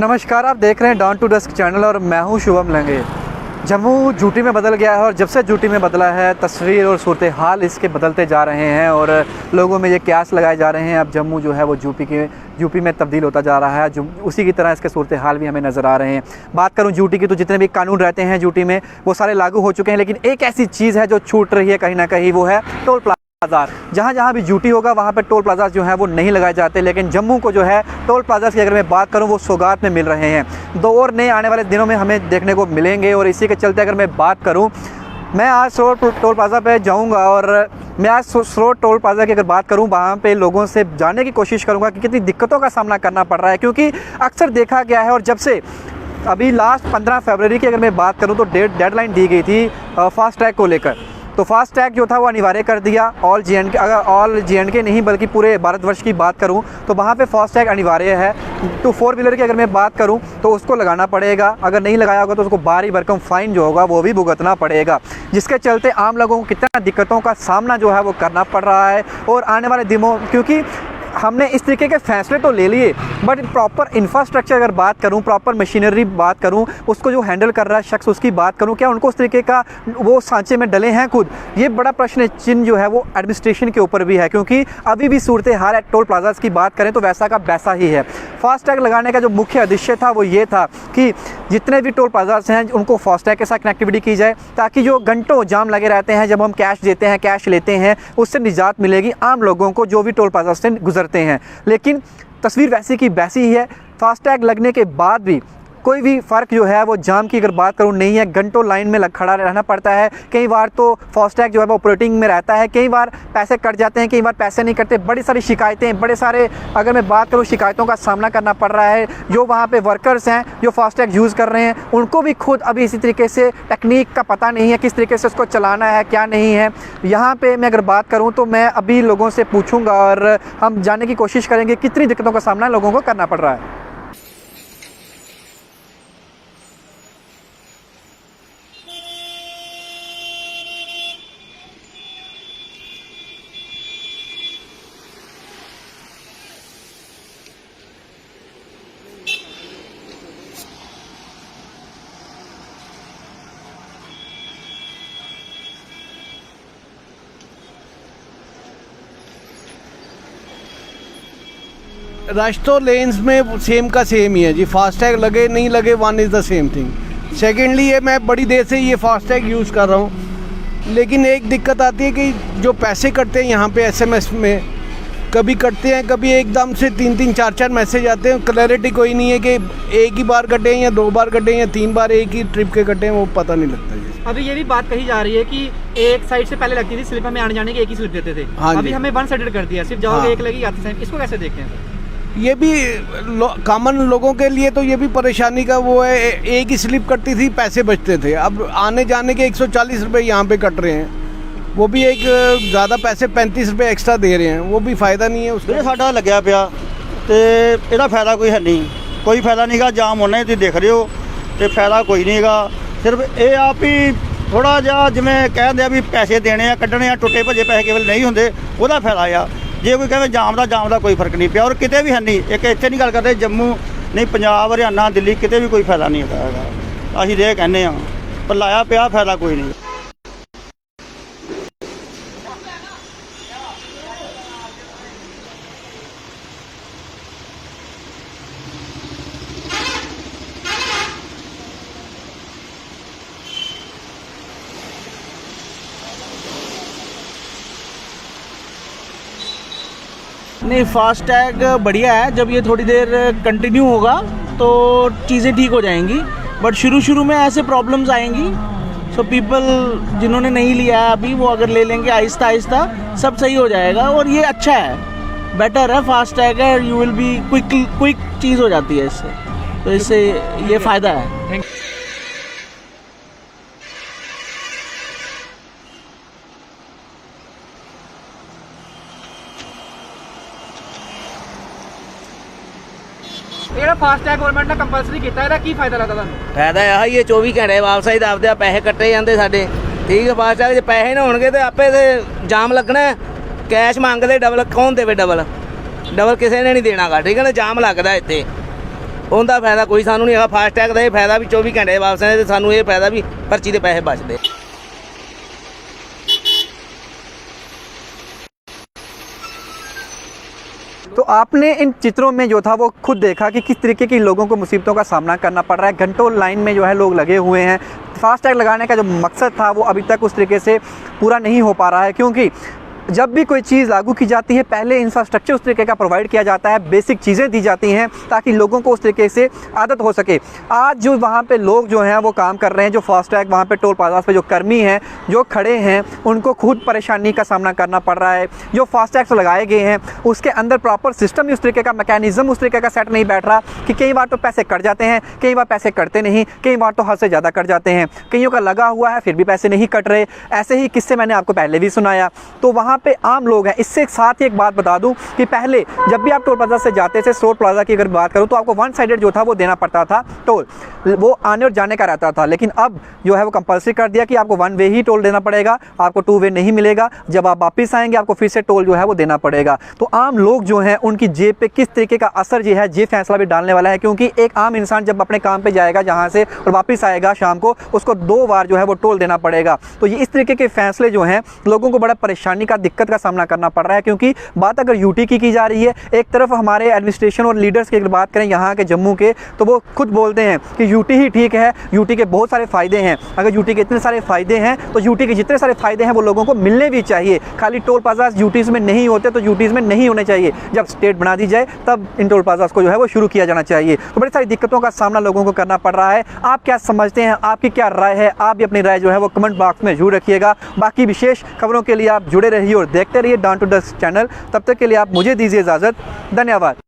नमस्कार, आप देख रहे हैं डाउन टू डस्क चैनल और मैं हूं शुभम लंगे। जम्मू यूटी में बदल गया है और जब से यूटी में बदला है तस्वीर और सूरत हाल इसके बदलते जा रहे हैं और लोगों में ये क्यास लगाए जा रहे हैं अब जम्मू जो है वो यूपी में तब्दील होता जा रहा है। जो उसी की तरह इसके सूरत हाल भी हमें नज़र आ रहे हैं। बात करूं यूटी की तो जितने भी कानून रहते हैं यूटी में वो सारे लागू हो चुके हैं, लेकिन एक ऐसी चीज़ है जो छूट रही है कहीं ना कहीं, वो है टोल प्लाजा। जहाँ भी ड्यूटी होगा वहाँ पे टोल प्लाजा जो है वो नहीं लगाए जाते, लेकिन जम्मू को जो है टोल प्लाजा की अगर मैं बात करूँ वो सौगात में मिल रहे हैं। दो और नए आने वाले दिनों में हमें देखने को मिलेंगे और इसी के चलते अगर मैं बात करूँ, मैं आज सरोड टोल प्लाजा पे जाऊंगा और मैं आज सरोड टोल प्लाजा की अगर बात करूं वहाँ पे लोगों से जानने की कोशिश करूंगा कि कितनी दिक्कतों का सामना करना पड़ रहा है, क्योंकि अक्सर देखा गया है और जब से अभी लास्ट 15 फरवरी की अगर मैं बात करूं तो डेडलाइन दी गई थी फास्ट टैग को लेकर। तो फास्ट टैग जो था वो अनिवार्य कर दिया ऑल J&K, अगर ऑल J&K नहीं बल्कि पूरे भारतवर्ष की बात करूं तो वहाँ पे फास्ट टैग अनिवार्य है। तो 4 व्हीलर की अगर मैं बात करूं तो उसको लगाना पड़ेगा, अगर नहीं लगाया होगा तो उसको भारी भरकम फ़ाइन जो होगा वो भी भुगतना पड़ेगा, जिसके चलते आम लोगों को कितना दिक्कतों का सामना जो है वो करना पड़ रहा है। और आने वाले दिनों, क्योंकि हमने इस तरीके के फैसले तो ले लिए बट प्रॉपर इंफ्रास्ट्रक्चर अगर बात करूं, प्रॉपर मशीनरी बात करूं, उसको जो हैंडल कर रहा है शख्स उसकी बात करूं, क्या उनको उस तरीके का वो सांचे में डले हैं खुद, ये बड़ा प्रश्न चिन्ह जो है वो एडमिनिस्ट्रेशन के ऊपर भी है। क्योंकि अभी भी सूरत हाल टोल प्लाजास की बात करें तो वैसा का वैसा ही है। फास्टैग लगाने का जो मुख्य उद्देश्य था वो ये था कि जितने भी टोल प्लाजास हैं उनको फास्टैग के साथ कनेक्टिविटी की जाए, ताकि जो घंटों जाम लगे रहते हैं जब हम कैश देते हैं, कैश लेते हैं, उससे निजात मिलेगी आम लोगों को जो भी टोल प्लाजा से गुजरते हैं। लेकिन तस्वीर वैसी की वैसी ही है। फास्टैग लगने के बाद भी कोई भी फ़र्क जो है वो जाम की अगर बात करूँ नहीं है। घंटों लाइन में खड़ा रहना पड़ता है, कई बार तो फास्टैग जो है वो ऑपरेटिंग में रहता है, कई बार पैसे कट जाते हैं, कई बार पैसे नहीं कटते। बड़ी सारी शिकायतें, बड़े सारे अगर मैं बात करूँ शिकायतों का सामना करना पड़ रहा है। जो वहाँ पे वर्कर्स हैं जो फास्टैग यूज़ कर रहे हैं उनको भी खुद अभी इसी तरीके से टेक्निक का पता नहीं है, किस तरीके से उसको चलाना है क्या नहीं है। यहाँ पर मैं अगर बात करूँ तो मैं अभी लोगों से पूछूँगा और हम जानने की कोशिश करेंगे कितनी दिक्कतों का सामना लोगों को करना पड़ रहा है। रश तो लेन्स में सेम का सेम ही है जी, फास्टैग लगे नहीं लगे one is the same thing. Secondly ये मैं बड़ी देर से ये फास्टैग यूज़ कर रहा हूँ, लेकिन एक दिक्कत आती है कि जो पैसे कटते हैं यहाँ पे SMS में, कभी कटते हैं कभी एकदम से 3-3 4-4 मैसेज आते हैं। क्लैरिटी कोई नहीं है कि एक ही बार कटे हैं या 2 बार कटे हैं या 3 बार एक ही ट्रिप के कटे हैं, वो पता नहीं लगता जी। अभी ये भी बात कही जा रही है कि एक साइड से पहले लगती थी स्लिप, हमें आने जाने की एक ही स्लिप देते थे। हाँ, अभी हमें 1 साइडेड कर दिया, सिर्फ जाओगे हाँ। एक लगी आती साइड। इसको कैसे देखते हैं? ये भी कॉमन लोगों के लिए तो ये भी परेशानी का वो है। एक ही स्लिप कटती थी, पैसे बचते थे, अब आने जाने के 140 रुपये यहाँ पे कट रहे हैं, वो भी एक ज़्यादा पैसे 35 रुपये एक्स्ट्रा दे रहे हैं, वो भी फ़ायदा नहीं है उसका। साडा लग्या पिया ते इहदा फायदा कोई है नहीं, कोई फायदा नहीं गा। जाम होना तुसीं देख रहे हो तो फायदा कोई नहीं गा। सिर्फ ये आप ही थोड़ा जिहा जिवें कहते हैं भी पैसे देने आ कड्ढने आ, टुटे भजे पैसे केवल नहीं होंदे, ਉਹਦਾ फायदा आ। जे कोई कहे जाम का कोई फर्क नहीं पिया और किते भी है नहीं। एक इत्थे नहीं गल करते जम्मू नहीं, पंजाब हरियाणा दिल्ली किते भी कोई फायदा नहीं होता है। असीं ये कहने आ पर लाया पिया फायदा कोई नहीं। नहीं, फास्टैग बढ़िया है। जब ये थोड़ी देर कंटिन्यू होगा तो चीज़ें ठीक हो जाएंगी, बट शुरू में ऐसे प्रॉब्लम्स आएंगी। सो पीपल जिन्होंने नहीं लिया है अभी वो अगर ले लेंगे आहिस्ता आहिस्ता सब सही हो जाएगा। और ये अच्छा है, बेटर है, फास्टैग है, यू विल बी क्विक चीज़ हो जाती है इससे, तो इससे ये फ़ायदा है। फास्टैग गवर्नमेंट ने कंपलसरी किया है, की फायदा लगता है? फायदा यह ये 24 घंटे वापस ही दबदे पैसे कट्टे जाते साडे। ठीक है, फास्टैग जो पैसे ना होंगे तो आपे तो जाम लगना है। कैश मंगते डबल, कौन देवे डबल? डबल किसी ने नहीं देना गा। ठीक है ना, जाम लगता इतने ਉਹਦਾ ਫਾਇਦਾ ਕੋਈ ਸਾਨੂੰ ਨਹੀਂ ਹੈਗਾ। ਫਾਸਟੈਗ ਦਾ ਇਹ ਫਾਇਦਾ ਵੀ 24 ਘੰਟੇ ਵਾਪਸ ਆਉਂਦੇ ਤੇ ਸਾਨੂੰ ਇਹ ਫਾਇਦਾ ਵੀ ਪਰਚੀ ਦੇ ਪੈਸੇ ਬਚਦੇ। तो आपने इन चित्रों में जो था वो खुद देखा कि किस तरीके की लोगों को मुसीबतों का सामना करना पड़ रहा है। घंटों लाइन में जो है लोग लगे हुए हैं। फास्टैग लगाने का जो मकसद था वो अभी तक उस तरीके से पूरा नहीं हो पा रहा है, क्योंकि जब भी कोई चीज़ लागू की जाती है पहले इंफ्रास्ट्रक्चर उस तरीके का प्रोवाइड किया जाता है, बेसिक चीज़ें दी जाती हैं ताकि लोगों को उस तरीके से आदत हो सके। आज जो वहाँ पे लोग जो हैं वो काम कर रहे हैं, जो फास्टैग वहाँ पे टोल प्लाजा पे जो कर्मी हैं जो खड़े हैं उनको खुद परेशानी का सामना करना पड़ रहा है। जो फास्टैग्स लगाए गए हैं उसके अंदर प्रॉपर सिस्टम उस तरीके का मैकेनिज़्म उस तरीके का सेट नहीं बैठ रहा कि कई बार तो पैसे कट जाते हैं, कई बार पैसे कटते नहीं, कई बार तो हद से ज़्यादा कट जाते हैं, कईयों का लगा हुआ है फिर भी पैसे नहीं कट रहे। ऐसे ही किस्से मैंने आपको पहले भी सुनाया। तो वहाँ पर आम लोग हैं। इससे साथ ही एक बात बता दूं कि पहले जब भी आप टोल प्लाजा से जाते थे, टोल प्लाजा की अगर बात करूं तो आपको वन साइडेड जो था वो देना पड़ता था टोल, वो आने और जाने का रहता था। लेकिन अब जो है वो कंपलसरी कर दिया कि आपको वन वे ही टोल देना पड़ेगा, आपको टू वे नहीं मिलेगा। जब आप वापस आएंगे आपको फिर से टोल जो है वो देना पड़ेगा। तो आम लोग जो हैं उनकी जेब पे किस तरीके का असर जो है ये फैसला भी डालने वाला है, क्योंकि एक आम इंसान जब अपने काम पे जाएगा जहाँ से और वापस आएगा शाम को, उसको 2 बार जो है वो टोल देना पड़ेगा। तो ये इस तरीके के फैसले जो हैं लोगों को बड़ा परेशानी का दिक्कत का सामना करना पड़ रहा है। क्योंकि बात अगर यूटी की जा रही है, एक तरफ हमारे एडमिनिस्ट्रेशन और लीडर्स की अगर बात करें यहाँ के जम्मू के, तो वो खुद बोलते हैं कि यूटी ही ठीक है, यूटी के बहुत सारे फ़ायदे हैं। अगर यूटी के इतने सारे फ़ायदे हैं तो यूटी के जितने सारे फ़ायदे हैं वो लोगों को मिलने भी चाहिए। खाली टोल प्लाजा यूटीज़ में नहीं होते तो यूटीज़ में नहीं होने चाहिए। जब स्टेट बना दी जाए तब इन टोल प्लाजा को जो है वो शुरू किया जाना चाहिए। तो बड़ी सारी दिक्कतों का सामना लोगों को करना पड़ रहा है। आप क्या समझते हैं, आपकी क्या राय है? आप भी अपनी राय जो है वो कमेंट बॉक्स में जरूर रखिएगा। बाकी विशेष खबरों के लिए आप जुड़े रहिए और देखते रहिए डाउन टू डस्क चैनल। तब तक के लिए आप मुझे दीजिए इजाज़त। धन्यवाद।